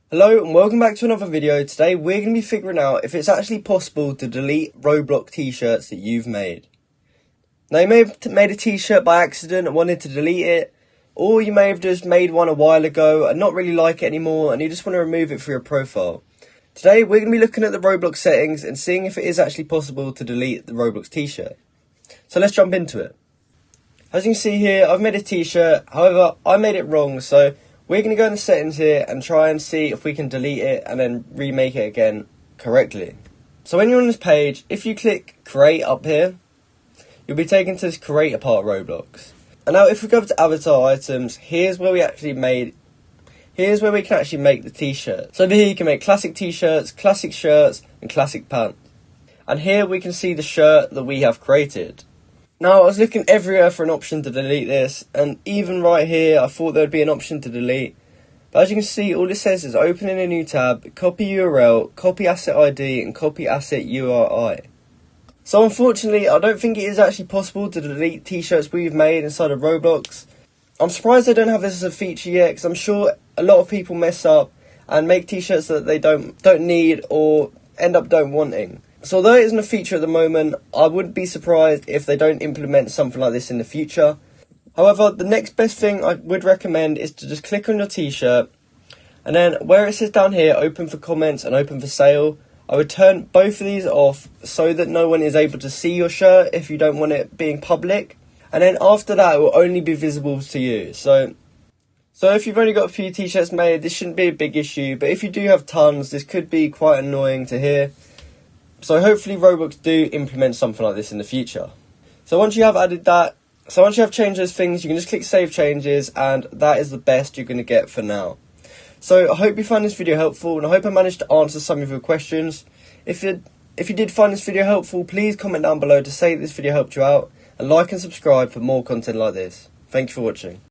Hello and welcome back to another video. Today we're going to be figuring out if it's actually possible to delete Roblox t-shirts that you've made. Now you may have made a t-shirt by accident and wanted to delete it, or you may have just made one a while ago and not really like it anymore and you just want to remove it from your profile. Today we're going to be looking at the Roblox settings and seeing if it is actually possible to delete the Roblox t-shirt. So let's jump into it. As you can see here, I've made a t-shirt, however I made it wrong, so we're going to go in the settings here and try and see if we can delete it and then remake it again correctly. So when you're on this page, if you click create up here, you'll be taken to this creator part of Roblox. And now if we go to avatar items, here's where we can actually make the t-shirt. So over here you can make classic t-shirts, classic shirts and classic pants. And here we can see the shirt that we have created. Now, I was looking everywhere for an option to delete this, and even right here, I thought there would be an option to delete. But as you can see, all it says is open in a new tab, copy URL, copy asset ID, and copy asset URI. So unfortunately, I don't think it is actually possible to delete t-shirts we've made inside of Roblox. I'm surprised they don't have this as a feature yet, because I'm sure a lot of people mess up and make t-shirts that they don't need or end up don't wanting. So although it isn't a feature at the moment, I wouldn't be surprised if they don't implement something like this in the future. However, the next best thing I would recommend is to just click on your t-shirt, and then where it says down here, open for comments and open for sale, I would turn both of these off so that no one is able to see your shirt if you don't want it being public. And then after that, it will only be visible to you. So if you've only got a few t-shirts made, this shouldn't be a big issue. But if you do have tons, this could be quite annoying to hear. So hopefully Roblox do implement something like this in the future. So once you have changed those things, you can just click save changes, and that is the best you're going to get for now. So I hope you found this video helpful, and I hope I managed to answer some of your questions. If you did find this video helpful, please comment down below to say that this video helped you out, and like and subscribe for more content like this. Thank you for watching.